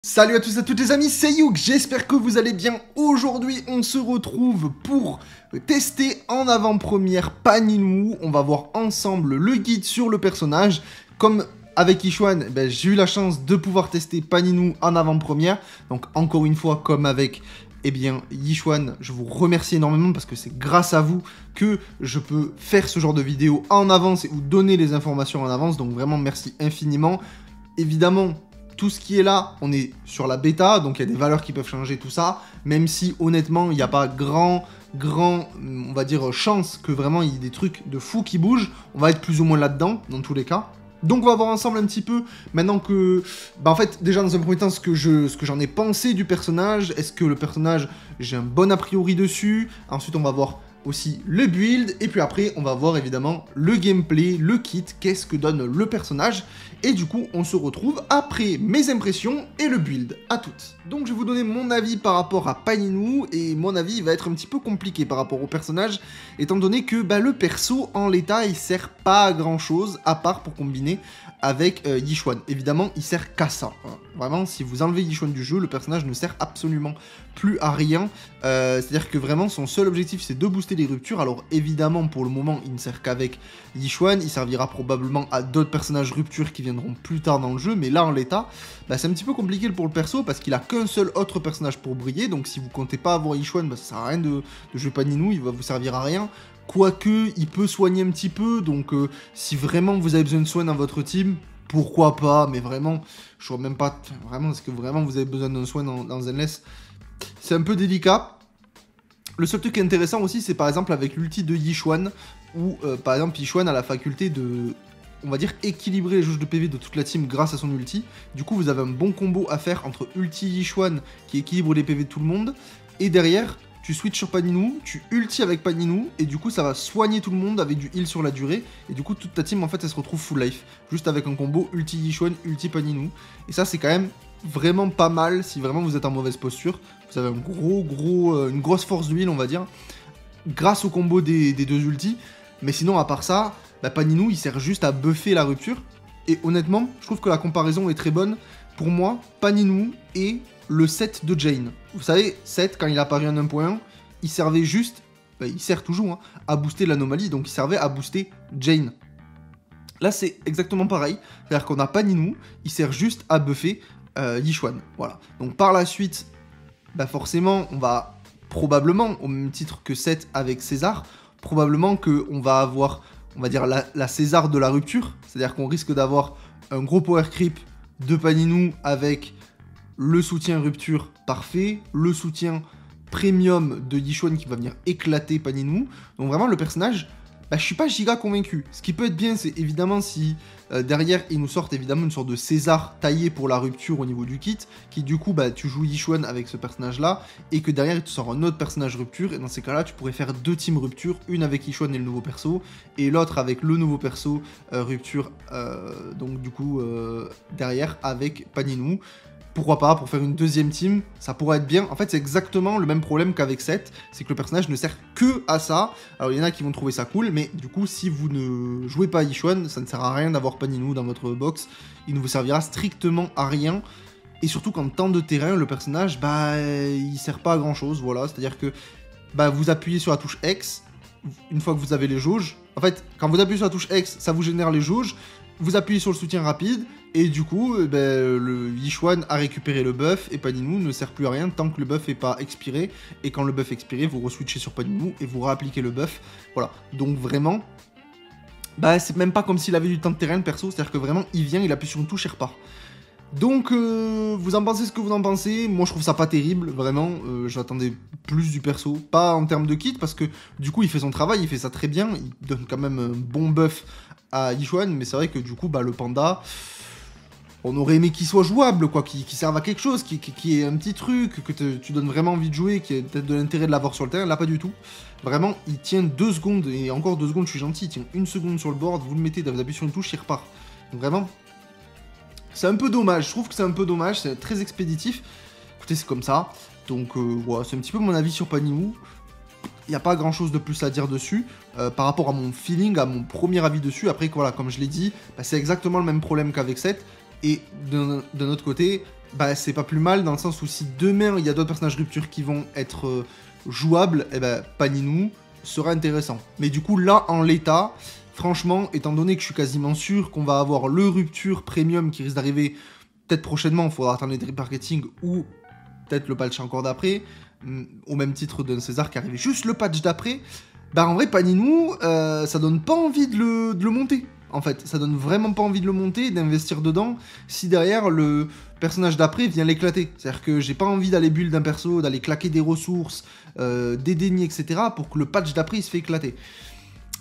Salut à tous et à toutes les amis, c'est Youk, j'espère que vous allez bien. Aujourd'hui, on se retrouve pour tester en avant-première Paninwu. On va voir ensemble le guide sur le personnage. Comme avec Yichuan, j'ai eu la chance de pouvoir tester Paninwu en avant-première. Donc encore une fois, comme avec Yichuan, je vous remercie énormément parce que c'est grâce à vous que je peux faire ce genre de vidéo en avance et vous donner les informations en avance. Donc vraiment, merci infiniment. Évidemment, tout ce qui est là, on est sur la bêta, donc il y a des valeurs qui peuvent changer, tout ça, même si honnêtement, il n'y a pas grand, on va dire, chance que vraiment il y ait des trucs de fou qui bougent. On va être plus ou moins là-dedans, dans tous les cas. Donc on va voir ensemble un petit peu, maintenant que... en fait, déjà dans un premier temps, ce que j'en ai pensé du personnage. Est-ce que le personnage, j'ai un bon a priori dessus? Ensuite, on va voir aussi le build, et puis après on va voir évidemment le gameplay, le kit, qu'est-ce que donne le personnage, et du coup on se retrouve après mes impressions et le build. À toutes. Donc je vais vous donner mon avis par rapport à Paninwu, et mon avis va être un petit peu compliqué par rapport au personnage, étant donné que le perso en l'état il sert pas à grand chose, à part pour combiner avec Yichuan. Évidemment il sert qu'à ça, hein. Vraiment, si vous enlevez Yichuan du jeu, le personnage ne sert absolument plus à rien. C'est-à-dire que vraiment son seul objectif c'est de booster les ruptures. Alors évidemment pour le moment il ne sert qu'avec Yichuan, il servira probablement à d'autres personnages ruptures qui viendront plus tard dans le jeu, mais là en l'état, c'est un petit peu compliqué pour le perso parce qu'il a qu'un seul autre personnage pour briller, donc si vous comptez pas avoir Yichuan, ça sert à rien de jouer Paninwu, il va vous servir à rien. Quoique, il peut soigner un petit peu, donc si vraiment vous avez besoin de soin dans votre team, pourquoi pas, mais vraiment, je vois même pas, vraiment, est-ce que vraiment vous avez besoin d'un soin dans Zenless? C'est un peu délicat. Le seul truc intéressant aussi, c'est par exemple avec l'ulti de Yichuan, où par exemple Yichuan a la faculté de, on va dire, équilibrer les jauges de PV de toute la team grâce à son ulti. Du coup, vous avez un bon combo à faire entre ulti Yichuan qui équilibre les PV de tout le monde, et derrière, tu switches sur Paninwu, tu ulti avec Paninwu, et du coup ça va soigner tout le monde avec du heal sur la durée, et du coup toute ta team en fait elle se retrouve full life, juste avec un combo ulti Yichuan, ulti Paninwu, et ça c'est quand même vraiment pas mal si vraiment vous êtes en mauvaise posture. Vous avez un une grosse force d'huile on va dire, grâce au combo des deux ultis, mais sinon à part ça, Paninwu il sert juste à buffer la rupture, et honnêtement je trouve que la comparaison est très bonne. Pour moi, Paninwu est le set de Jayne. Vous savez, set, quand il a apparu en 1.1, il servait juste, il sert toujours, hein, à booster l'anomalie, donc il servait à booster Jayne. Là, c'est exactement pareil, c'est-à-dire qu'on a Paninwu, il sert juste à buffer Yichuan, voilà. Donc par la suite, forcément, on va probablement, au même titre que Set avec César, probablement qu'on va avoir, on va dire, la César de la rupture, c'est-à-dire qu'on risque d'avoir un gros power creep de Paninwu avec le soutien rupture parfait, le soutien premium de Yichuan qui va venir éclater Paninwu. Donc vraiment le personnage, je suis pas giga convaincu. Ce qui peut être bien, c'est évidemment si derrière ils nous sortent évidemment une sorte de César taillé pour la rupture au niveau du kit, qui du coup tu joues Yichuan avec ce personnage là, et que derrière il te sort un autre personnage rupture, et dans ces cas là tu pourrais faire deux teams rupture, une avec Yichuan et le nouveau perso, et l'autre avec le nouveau perso rupture, donc du coup derrière avec Paninwu. Pourquoi pas, pour faire une deuxième team, ça pourrait être bien. En fait, c'est exactement le même problème qu'avec Set, c'est que le personnage ne sert que à ça. Alors, il y en a qui vont trouver ça cool, mais du coup, si vous ne jouez pas à Yichuan, ça ne sert à rien d'avoir Paninwu dans votre box. Il ne vous servira strictement à rien. Et surtout qu'en temps de terrain, le personnage, il sert pas à grand chose, voilà. C'est-à-dire que vous appuyez sur la touche X, une fois que vous avez les jauges. En fait, quand vous appuyez sur la touche X, ça vous génère les jauges. Vous appuyez sur le soutien rapide, et du coup, le Yichuan a récupéré le buff, et Paninwu ne sert plus à rien tant que le buff n'est pas expiré, et quand le buff est expiré, vous re-switchez sur Paninwu, et vous réappliquez le buff, voilà. Donc vraiment, c'est même pas comme s'il avait du temps de terrain, le perso, c'est-à-dire que vraiment, il vient, il appuie sur une touche et repart. Donc, vous en pensez ce que vous en pensez. Moi, je trouve ça pas terrible, vraiment. J'attendais plus du perso. Pas en termes de kit, parce que du coup, il fait son travail, il fait ça très bien. Il donne quand même un bon buff à Yichuan, mais c'est vrai que du coup, le panda, on aurait aimé qu'il soit jouable, quoi, qu'il serve à quelque chose, qu'il ait un petit truc, que tu donnes vraiment envie de jouer, qu'il y ait peut-être de l'intérêt de l'avoir sur le terrain. Là, pas du tout. Vraiment, il tient 2 secondes, et encore 2 secondes, je suis gentil, il tient 1 seconde sur le board, vous le mettez, vous appuyez sur une touche, il repart. Donc vraiment... c'est un peu dommage, je trouve que c'est un peu dommage, c'est très expéditif. Écoutez, c'est comme ça. Donc voilà, c'est un petit peu mon avis sur Paninwu. Il n'y a pas grand chose de plus à dire dessus. Par rapport à mon feeling, à mon premier avis dessus. Après, voilà, comme je l'ai dit, c'est exactement le même problème qu'avec Set. Et d'un autre côté, bah c'est pas plus mal dans le sens où si demain il y a d'autres personnages rupture qui vont être jouables, et ben Paninou sera intéressant. Mais du coup là en l'état, franchement, étant donné que je suis quasiment sûr qu'on va avoir le rupture premium qui risque d'arriver peut-être prochainement, il faudra attendre les drip marketing ou peut-être le patch encore d'après, au même titre d'un César qui arrivait juste le patch d'après, bah en vrai Paninou, ça donne pas envie de le monter. En fait, ça donne vraiment pas envie de le monter et d'investir dedans si derrière le personnage d'après vient l'éclater. C'est-à-dire que j'ai pas envie d'aller build d'un perso, d'aller claquer des ressources, des dénis, etc. pour que le patch d'après il se fait éclater.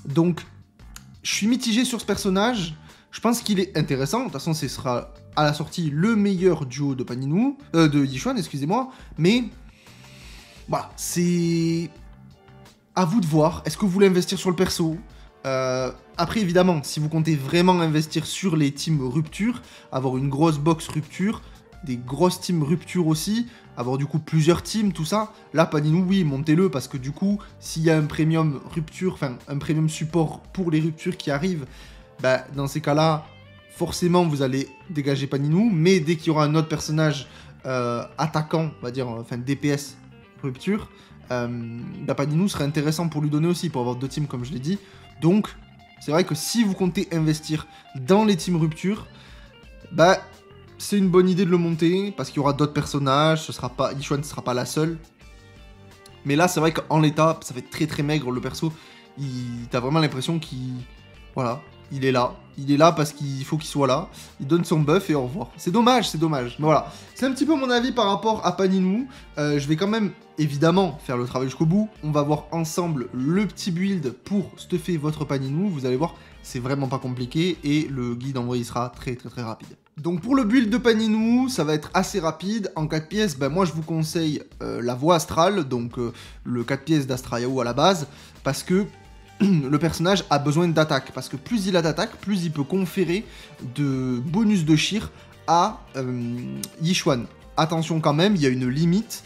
Donc, je suis mitigé sur ce personnage. Je pense qu'il est intéressant. De toute façon, ce sera à la sortie le meilleur duo de Paninou, de Yichuan, excusez-moi. Mais voilà, c'est à vous de voir. Est-ce que vous voulez investir sur le perso ? Après, évidemment, si vous comptez vraiment investir sur les teams rupture, avoir une grosse box rupture, des grosses teams rupture aussi, avoir du coup plusieurs teams, tout ça, là, Paninou, oui, montez-le, parce que du coup, s'il y a un premium rupture, enfin, un premium support pour les ruptures qui arrivent, bah, dans ces cas-là, forcément, vous allez dégager Paninou, mais dès qu'il y aura un autre personnage attaquant, on va dire, enfin, DPS rupture, bah, Paninou serait intéressant pour lui donner aussi, pour avoir deux teams, comme je l'ai dit. Donc, c'est vrai que si vous comptez investir dans les teams rupture, bah, c'est une bonne idée de le monter, parce qu'il y aura d'autres personnages, Yichuan ne sera pas la seule. Mais là, c'est vrai qu'en l'état, ça fait très très maigre, le perso, t'as vraiment l'impression qu'il... Voilà, il est là. Il est là parce qu'il faut qu'il soit là. Il donne son buff et au revoir. C'est dommage, c'est dommage. Mais voilà, c'est un petit peu mon avis par rapport à Paninou. Je vais quand même, évidemment, faire le travail jusqu'au bout. On va voir ensemble le petit build pour stuffer votre Paninou. Vous allez voir, c'est vraiment pas compliqué. Et le guide, en vrai, il sera très très très rapide. Donc pour le build de Paninou, ça va être assez rapide. En 4 pièces, ben moi je vous conseille la voie astrale, donc le 4 pièces d'Astrayao à la base, parce que le personnage a besoin d'attaque, parce que plus il a d'attaque, plus il peut conférer de bonus de Shir à Yichuan. Attention quand même, il y a une limite.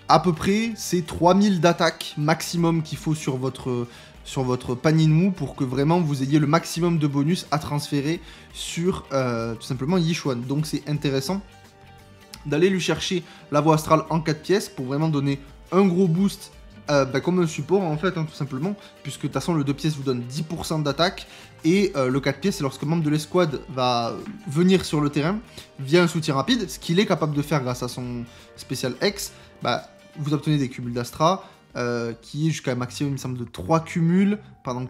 À peu près, c'est 3000 d'attaque maximum qu'il faut sur votre Paninou pour que vraiment vous ayez le maximum de bonus à transférer sur tout simplement Yichuan. Donc c'est intéressant d'aller lui chercher la voie astrale en 4 pièces pour vraiment donner un gros boost comme un support en fait, hein, tout simplement, puisque de toute façon le 2 pièces vous donne 10% d'attaque et le 4 pièces c'est lorsque un membre de l'escouade va venir sur le terrain via un soutien rapide, ce qu'il est capable de faire grâce à son spécial X, bah, vous obtenez des cumuls d'Astra qui est jusqu'à un maximum il me semble de 3 cumuls pendant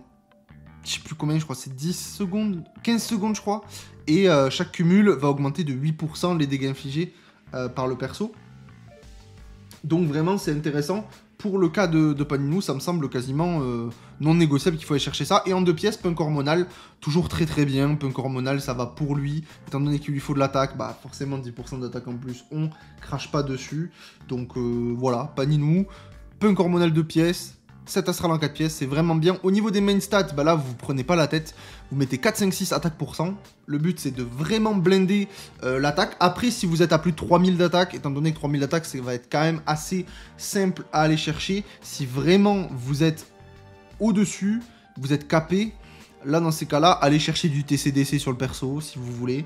je sais plus combien, je crois c'est 10 secondes, 15 secondes je crois, et chaque cumul va augmenter de 8% les dégâts infligés par le perso. Donc vraiment c'est intéressant. Pour le cas de Paninou, ça me semble quasiment non négociable qu'il faut aller chercher ça. Et en 2 pièces, punk hormonal, toujours très très bien. Punk hormonal, ça va pour lui. Étant donné qu'il lui faut de l'attaque, bah forcément 10% d'attaque en plus, on crache pas dessus. Donc voilà, Paninou, punk hormonal 2 pièces, 7 astral en 4 pièces, c'est vraiment bien. Au niveau des main stats, bah là vous prenez pas la tête, vous mettez 4, 5, 6 attaque %. Le but c'est de vraiment blinder l'attaque. Après si vous êtes à plus de 3000 d'attaque, étant donné que 3000 d'attaque ça va être quand même assez simple à aller chercher. Si vraiment vous êtes au-dessus, vous êtes capé, là dans ces cas-là, allez chercher du TCDC sur le perso si vous voulez,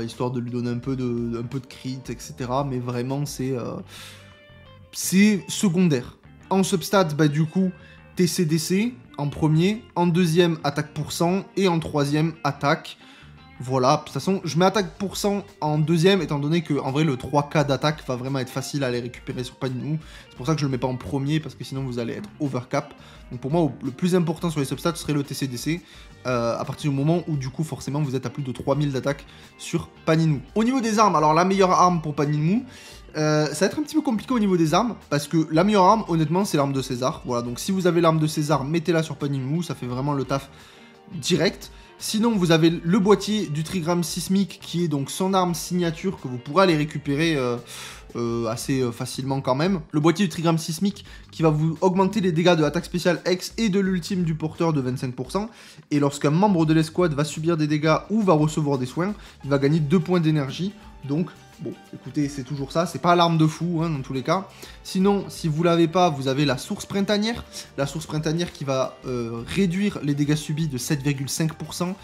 histoire de lui donner un peu de crit, etc. Mais vraiment c'est secondaire. En substat, bah du coup, TCDC en premier, en deuxième, attaque %, et en troisième, attaque. Voilà, de toute façon, je mets attaque % en deuxième, étant donné que, en vrai, le 3K d'attaque va vraiment être facile à aller récupérer sur Paninou. C'est pour ça que je le mets pas en premier, parce que sinon vous allez être overcap. Donc pour moi, le plus important sur les substats serait le TCDC, à partir du moment où, du coup, forcément, vous êtes à plus de 3000 d'attaque sur Paninou. Au niveau des armes, alors la meilleure arme pour Paninou, ça va être un petit peu compliqué au niveau des armes, parce que la meilleure arme, honnêtement, c'est l'arme de César. Voilà, donc si vous avez l'arme de César, mettez-la sur Paninou, ça fait vraiment le taf direct. Sinon, vous avez le boîtier du trigramme sismique, qui est donc son arme signature, que vous pourrez aller récupérer assez facilement quand même. Le boîtier du trigramme sismique, qui va vous augmenter les dégâts de l'attaque spéciale X et de l'ultime du porteur de 25%. Et lorsqu'un membre de l'escouade va subir des dégâts ou va recevoir des soins, il va gagner 2 points d'énergie. Donc, bon, écoutez, c'est toujours ça, c'est pas l'arme de fou, hein, dans tous les cas. Sinon, si vous l'avez pas, vous avez la source printanière. La source printanière qui va réduire les dégâts subis de 7,5%.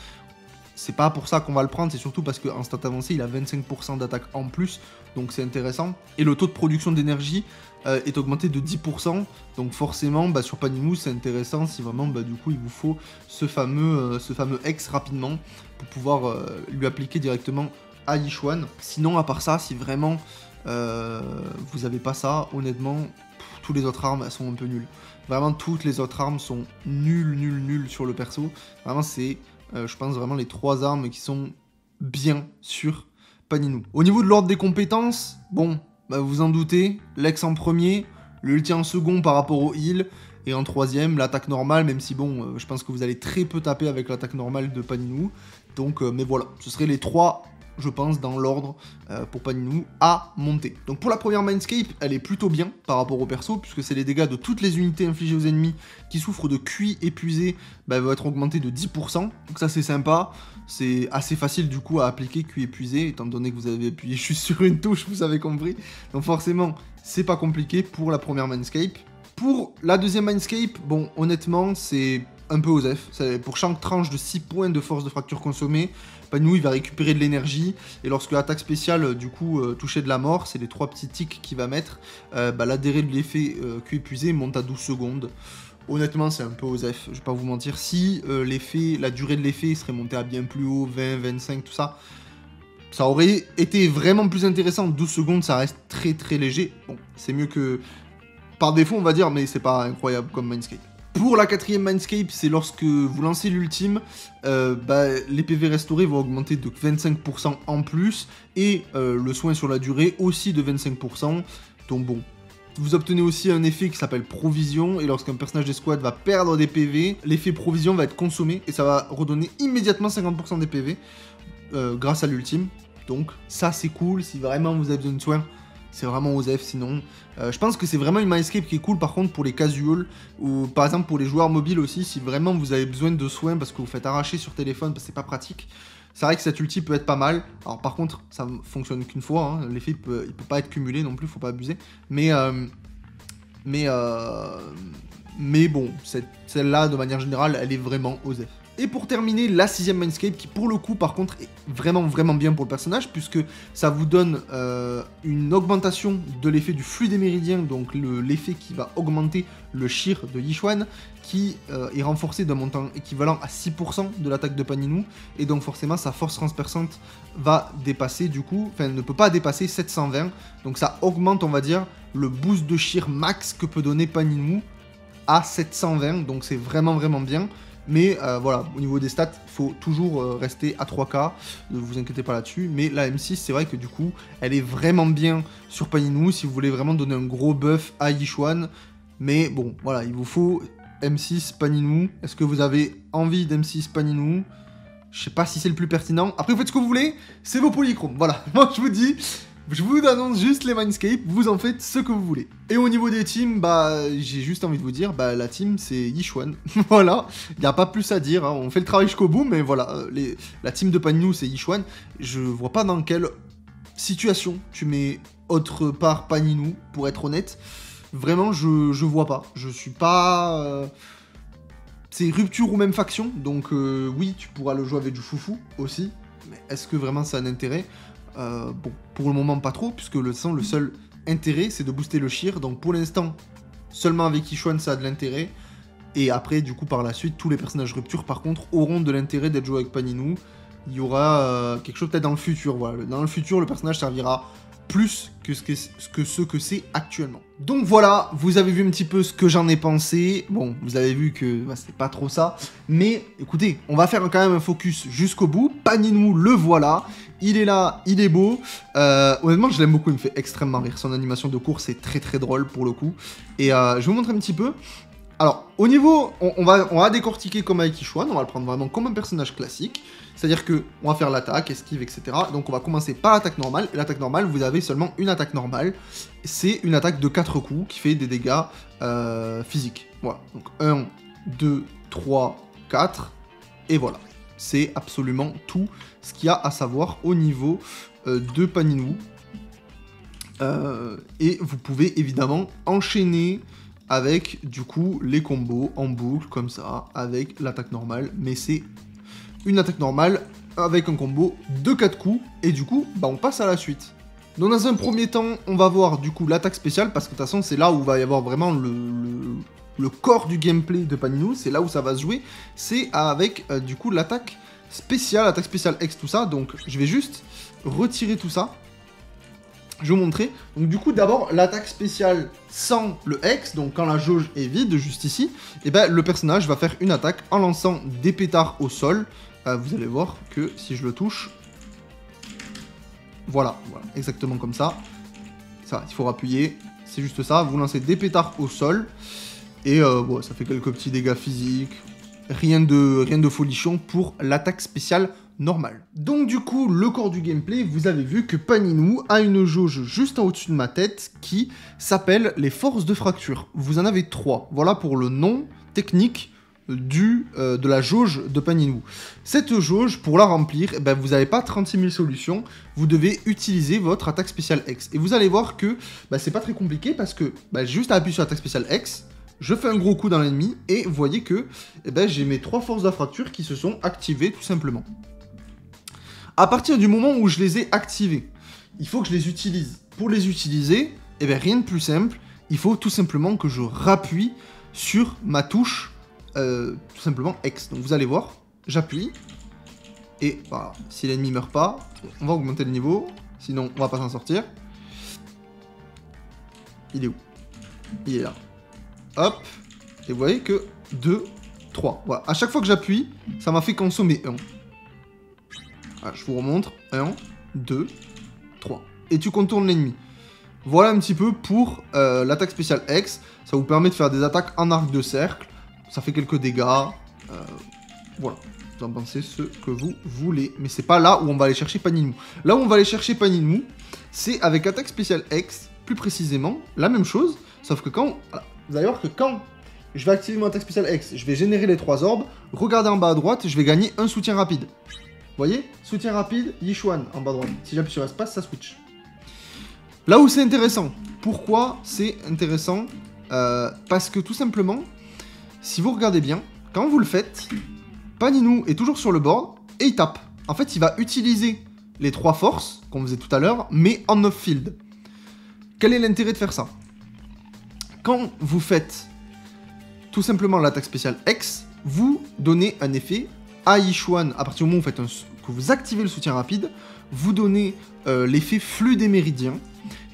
c'est pas pour ça qu'on va le prendre, c'est surtout parce qu'en stat avancé, il a 25% d'attaque en plus, donc c'est intéressant. Et le taux de production d'énergie est augmenté de 10%, donc forcément, sur Paninou, c'est intéressant si vraiment, du coup, il vous faut ce fameux X rapidement pour pouvoir lui appliquer directement à Yishuan. Sinon, à part ça, si vraiment vous avez pas ça, honnêtement, tous les autres armes, elles sont un peu nulles. Vraiment, toutes les autres armes sont nulles sur le perso. Vraiment, c'est, je pense, vraiment les 3 armes qui sont bien sur Paninou. Au niveau de l'ordre des compétences, bon, vous en doutez, l'ex en premier, l'ulti en second par rapport au heal, et en troisième, l'attaque normale, même si bon, je pense que vous allez très peu taper avec l'attaque normale de Paninou. Donc, mais voilà, ce seraient les 3, je pense, dans l'ordre pour Paninou à monter. Donc pour la première Mindscape, elle est plutôt bien par rapport au perso, puisque c'est les dégâts de toutes les unités infligées aux ennemis qui souffrent de QI épuisé, vont être augmentés de 10%. Donc ça c'est sympa, c'est assez facile du coup à appliquer QI épuisé, étant donné que vous avez appuyé juste sur une touche, vous avez compris. Donc forcément, c'est pas compliqué pour la première Mindscape. Pour la deuxième Mindscape, bon, honnêtement, c'est un peu osef. Pour chaque tranche de 6 points de force de fracture consommée, Paninou il va récupérer de l'énergie, et lorsque l'attaque spéciale, du coup, toucher de la mort, c'est les 3 petits tics qu'il va mettre, la durée de l'effet Q épuisé monte à 12 secondes. Honnêtement, c'est un peu osef, je vais pas vous mentir. Si la durée de l'effet serait montée à bien plus haut, 20, 25, tout ça, ça aurait été vraiment plus intéressant. 12 secondes, ça reste très léger. Bon, c'est mieux que par défaut, on va dire, mais c'est pas incroyable comme Mindscape. Pour la quatrième Mindscape, c'est lorsque vous lancez l'ultime, les PV restaurés vont augmenter de 25% en plus, et le soin sur la durée aussi de 25%, donc bon. Vous obtenez aussi un effet qui s'appelle Provision, et lorsqu'un personnage d'escouade va perdre des PV, l'effet Provision va être consommé, et ça va redonner immédiatement 50% des PV, grâce à l'ultime. Donc ça c'est cool, si vraiment vous avez besoin de soin, c'est vraiment osef. Sinon, je pense que c'est vraiment une Mindscape qui est cool par contre pour les casuals, ou par exemple pour les joueurs mobiles aussi, si vraiment vous avez besoin de soins parce que vous faites arracher sur téléphone parce que c'est pas pratique. C'est vrai que cette ulti peut être pas mal. Alors par contre, ça fonctionne qu'une fois, hein. L'effet il peut pas être cumulé non plus, faut pas abuser. Mais bon, celle-là de manière générale, elle est vraiment osef. Et pour terminer, la sixième Mindscape, qui pour le coup par contre est vraiment bien pour le personnage, puisque ça vous donne une augmentation de l'effet du flux des méridiens, donc l'effet qui va augmenter le Shir de Yishuan, qui est renforcé d'un montant équivalent à 6% de l'attaque de Paninou, et donc forcément sa force transperçante va dépasser du coup, enfin ne peut pas dépasser 720, donc ça augmente on va dire le boost de Shir max que peut donner Paninou à 720, donc c'est vraiment bien. Mais voilà, au niveau des stats, il faut toujours rester à 3K, ne vous inquiétez pas là-dessus. Mais la M6, c'est vrai que du coup, elle est vraiment bien sur Paninou, si vous voulez vraiment donner un gros buff à Yishuan. Mais bon, voilà, il vous faut M6 Paninou. Est-ce que vous avez envie d'M6 Paninou? Je sais pas si c'est le plus pertinent. Après, vous faites ce que vous voulez, c'est vos polychromes. Voilà, moi je vous dis... Je vous annonce juste les Mindscape, vous en faites ce que vous voulez. Et au niveau des teams, j'ai juste envie de vous dire, la team c'est Yishuan. Voilà, il n'y a pas plus à dire, hein. On fait le travail jusqu'au bout, mais voilà, la team de Paninou c'est Yishuan. Je vois pas dans quelle situation tu mets autre part Paninou, pour être honnête. Vraiment, je vois pas. Je suis pas... C'est rupture ou même faction, donc oui, tu pourras le jouer avec du foufou aussi, mais est-ce que vraiment ça a un intérêt? Bon, pour le moment pas trop, puisque le seul intérêt c'est de booster le Shir, donc pour l'instant seulement avec Yishuan ça a de l'intérêt, et après du coup par la suite tous les personnages rupture par contre auront de l'intérêt d'être joués avec Paninou. Il y aura quelque chose peut-être dans le futur, voilà, dans le futur le personnage servira plus que ce que c'est actuellement. Donc voilà, vous avez vu un petit peu ce que j'en ai pensé. Bon, vous avez vu que c'était pas trop ça. Mais écoutez, on va faire quand même un focus jusqu'au bout. Paninou, le voilà. Il est là, il est beau. Honnêtement, je l'aime beaucoup, il me fait extrêmement rire. Son animation de course est très drôle pour le coup. Et je vais vous montrer un petit peu. Alors, au niveau, on va décortiquer comme avec Yishuan, on va le prendre vraiment comme un personnage classique. C'est-à-dire que on va faire l'attaque, esquive, etc. Donc on va commencer par l'attaque normale. Et l'attaque normale, vous avez seulement une attaque normale. C'est une attaque de 4 coups qui fait des dégâts physiques. Voilà, donc 1, 2, 3, 4. Et voilà, c'est absolument tout ce qu'il y a à savoir au niveau de Paninou. Et vous pouvez évidemment enchaîner avec du coup les combos en boucle comme ça avec l'attaque normale, mais c'est une attaque normale avec un combo de 4 coups, et du coup, bah, on passe à la suite. Donc dans un premier temps, on va voir du coup l'attaque spéciale, parce que de toute façon, c'est là où va y avoir vraiment le corps du gameplay de Paninou, c'est là où ça va se jouer, c'est avec du coup l'attaque spéciale X, tout ça, donc je vais juste retirer tout ça. Je vais vous montrer. Donc du coup, d'abord, l'attaque spéciale sans le X, donc quand la jauge est vide, juste ici, et ben le personnage va faire une attaque en lançant des pétards au sol. Vous allez voir que si je le touche, voilà, exactement comme ça. Ça, il faut appuyer, c'est juste ça. Vous lancez des pétards au sol, et bon, ça fait quelques petits dégâts physiques. Rien de folichon pour l'attaque spéciale normale. Donc du coup, le corps du gameplay, vous avez vu que Paninou a une jauge juste en au-dessus de ma tête qui s'appelle les forces de fracture. Vous en avez 3. Voilà pour le nom technique de la jauge de Paninou. Cette jauge, pour la remplir, eh ben, vous n'avez pas 36 000 solutions, vous devez utiliser votre attaque spéciale X. Et vous allez voir que c'est pas très compliqué parce que j'ai juste à appuyer sur l'attaque spéciale X, je fais un gros coup dans l'ennemi, et vous voyez que j'ai mes 3 forces de fracture qui se sont activées tout simplement. À partir du moment où je les ai activées, il faut que je les utilise. Pour les utiliser, rien de plus simple, il faut tout simplement que je rappuie sur ma touche, tout simplement X. Donc vous allez voir, j'appuie, et voilà, si l'ennemi meurt pas, on va augmenter le niveau, sinon on va pas s'en sortir. Il est où? Il est là. Hop, et vous voyez que 2, 3. Voilà, à chaque fois que j'appuie, ça m'a fait consommer 1. Voilà, je vous remontre. 1, 2, 3. Et tu contournes l'ennemi. Voilà un petit peu pour l'attaque spéciale X. Ça vous permet de faire des attaques en arc de cercle. Ça fait quelques dégâts. Voilà. Vous en pensez ce que vous voulez. Mais c'est pas là où on va aller chercher Paninou. Là où on va aller chercher Paninou, c'est avec attaque spéciale X, plus précisément, la même chose. Sauf que quand... Voilà. Vous allez voir que quand je vais activer mon attaque spéciale X, je vais générer les 3 orbes. Regardez en bas à droite, je vais gagner un soutien rapide. Vous voyez? Soutien rapide, Yichuan en bas à droite. Si j'appuie sur espace, ça switch. Là où c'est intéressant. Pourquoi c'est intéressant? Parce que tout simplement, si vous regardez bien, quand vous le faites, Paninou est toujours sur le board et il tape. En fait, il va utiliser les 3 forces qu'on faisait tout à l'heure, mais en off-field. Quel est l'intérêt de faire ça? Quand vous faites tout simplement l'attaque spéciale X, vous donnez un effet à Yichuan. À partir du moment où que vous activez le soutien rapide, vous donnez l'effet flux des méridiens,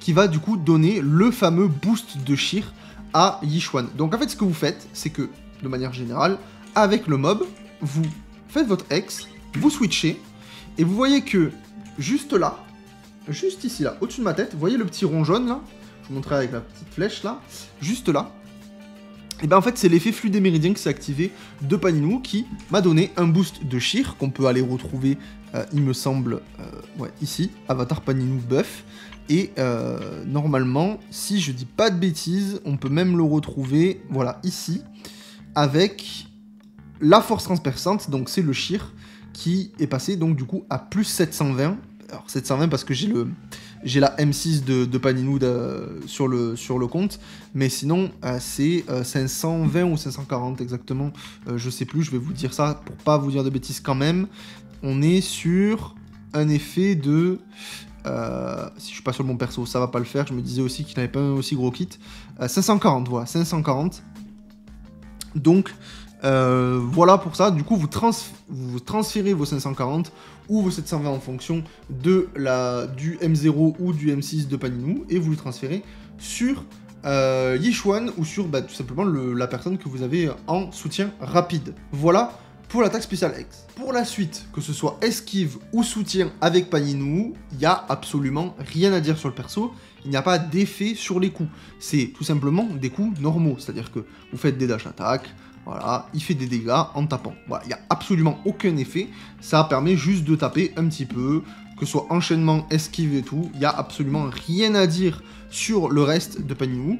qui va du coup donner le fameux boost de Shir à Yichuan. Donc en fait, ce que vous faites, c'est que, de manière générale, avec le mob, vous faites votre X, vous switchez, et vous voyez que juste là, juste ici, là, au-dessus de ma tête, vous voyez le petit rond jaune là? Je vous montrerai avec la petite flèche là, juste là. Et en fait, c'est l'effet flux des méridiens qui s'est activé de Paninou qui m'a donné un boost de Shir qu'on peut aller retrouver, il me semble, ouais, ici, Avatar Paninou buff. Et normalement, si je dis pas de bêtises, on peut même le retrouver, voilà, ici, avec la force transperçante, donc c'est le Shir qui est passé donc du coup à plus 720. Alors 720 parce que j'ai la M6 de Paninou sur le compte, mais sinon c'est 520 ou 540 exactement, je sais plus, je vais vous dire ça pour pas vous dire de bêtises quand même. On est sur un effet de... si je suis pas sur le bon perso, ça va pas le faire, je me disais aussi qu'il n'avait pas un aussi gros kit. 540, voilà, 540. Donc... voilà pour ça, du coup vous transférez vos 540 ou vos 720 en fonction du M0 ou du M6 de Paninou et vous le transférez sur Yichuan ou sur tout simplement la personne que vous avez en soutien rapide. Voilà pour l'attaque spéciale X. Pour la suite, que ce soit esquive ou soutien avec Paninou, il n'y a absolument rien à dire sur le perso, il n'y a pas d'effet sur les coups. C'est tout simplement des coups normaux, c'est-à-dire que vous faites des dash attack. Voilà, il fait des dégâts en tapant. Voilà, il n'y a absolument aucun effet. Ça permet juste de taper un petit peu, que ce soit enchaînement, esquive et tout. Il n'y a absolument rien à dire sur le reste de Paninou,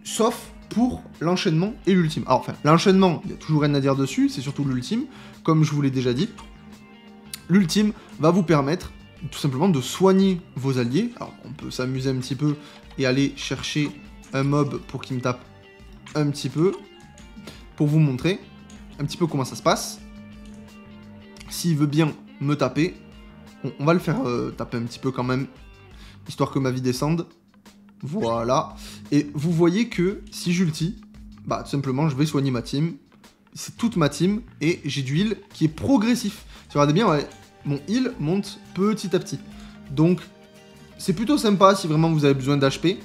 sauf pour l'enchaînement et l'ultime. Alors, enfin, l'enchaînement, il n'y a toujours rien à dire dessus, c'est surtout l'ultime. Comme je vous l'ai déjà dit, l'ultime va vous permettre tout simplement de soigner vos alliés. Alors, on peut s'amuser un petit peu et aller chercher un mob pour qu'il me tape un petit peu. Pour vous montrer un petit peu comment ça se passe. S'il veut bien me taper. On va le faire taper un petit peu quand même, histoire que ma vie descende. Voilà. Et vous voyez que si j'ulti, bah tout simplement je vais soigner ma team. C'est toute ma team et j'ai du heal qui est progressif. Si vous regardez bien, ouais, mon heal monte petit à petit. Donc c'est plutôt sympa si vraiment vous avez besoin d'HP.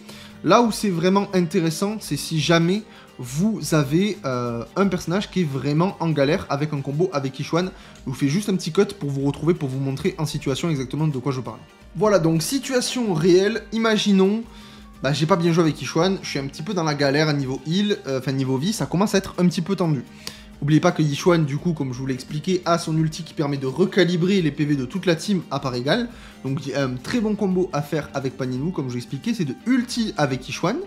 Là où c'est vraiment intéressant, c'est si jamais vous avez un personnage qui est vraiment en galère avec un combo avec Yixuan. Je vous fais juste un petit cut pour vous retrouver, pour vous montrer en situation exactement de quoi je parle. Voilà, donc situation réelle, imaginons, bah, j'ai pas bien joué avec Yixuan, je suis un petit peu dans la galère à niveau heal, enfin niveau vie, ça commence à être un petit peu tendu. N'oubliez pas que Yixuan, du coup, comme je vous l'ai expliqué, a son ulti qui permet de recalibrer les PV de toute la team à part égale. Donc il y a un très bon combo à faire avec Pan Ninoue, comme je vous l'ai expliqué, c'est de ulti avec Yixuan.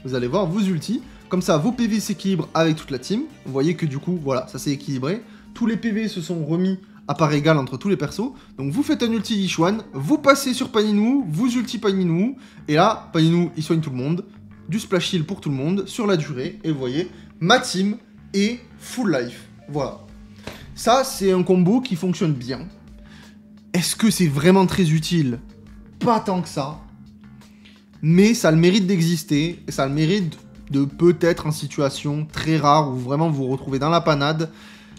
Vous allez voir, vous ulti, comme ça vos PV s'équilibrent avec toute la team. Vous voyez que du coup, voilà, ça s'est équilibré. Tous les PV se sont remis à part égale entre tous les persos. Donc vous faites un ulti Yixuan, vous passez sur Pan Ninoue, vous ulti Pan Ninoue, et là, Pan Ninoue, il soigne tout le monde. Du splash heal pour tout le monde, sur la durée, et vous voyez, ma team et full life. Voilà. Ça, c'est un combo qui fonctionne bien. Est-ce que c'est vraiment très utile? Pas tant que ça. Mais ça a le mérite d'exister. Et ça a le mérite de peut-être en situation très rare où vraiment vous vous retrouvez dans la panade.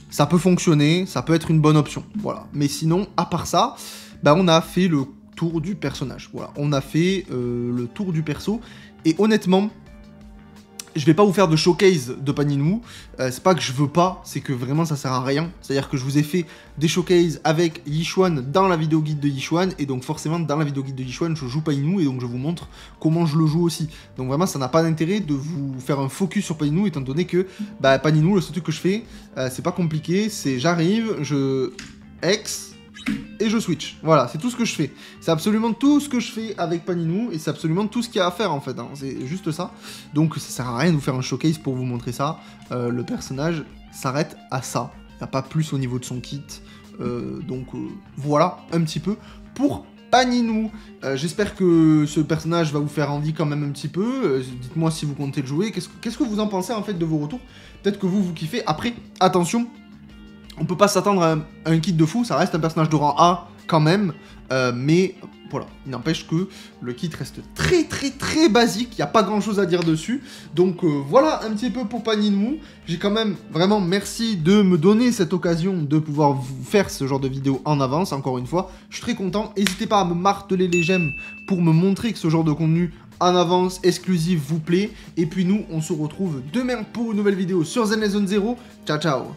Ça peut fonctionner, ça peut être une bonne option. Voilà. Mais sinon, à part ça, bah, on a fait le tour du personnage. Voilà. On a fait le tour du perso. Et honnêtement, je vais pas vous faire de showcase de Pan Ninoue, c'est pas que je veux pas, c'est que vraiment ça sert à rien. C'est-à-dire que je vous ai fait des showcases avec Yixuan dans la vidéo guide de Yixuan, et donc forcément dans la vidéo guide de Yixuan, je joue Pan Ninoue, et donc je vous montre comment je le joue aussi. Donc vraiment ça n'a pas d'intérêt de vous faire un focus sur Pan Ninoue, étant donné que bah, Pan Ninoue, le seul truc que je fais, c'est pas compliqué, c'est j'arrive, je X, et je switch. Voilà, c'est tout ce que je fais. C'est absolument tout ce que je fais avec Pan Ninoue, et c'est absolument tout ce qu'il y a à faire en fait, hein. C'est juste ça. Donc ça sert à rien de vous faire un showcase pour vous montrer ça. Le personnage s'arrête à ça. Il n'y a pas plus au niveau de son kit. Donc voilà un petit peu pour Pan Ninoue. J'espère que ce personnage va vous faire envie quand même un petit peu. Dites-moi si vous comptez le jouer. Qu'est-ce que vous en pensez en fait de vos retours? Peut-être que vous kiffez. Après, attention, on peut pas s'attendre à un kit de fou, ça reste un personnage de rang A quand même, mais voilà, il n'empêche que le kit reste très basique, il n'y a pas grand chose à dire dessus, donc voilà un petit peu pour Pan Ninoue. J'ai quand même vraiment merci de me donner cette occasion de pouvoir vous faire ce genre de vidéo en avance, encore une fois, je suis très content, n'hésitez pas à me marteler les j'aime pour me montrer que ce genre de contenu en avance, exclusif, vous plaît, et puis nous, on se retrouve demain pour une nouvelle vidéo sur Zen Zone 0, ciao ciao.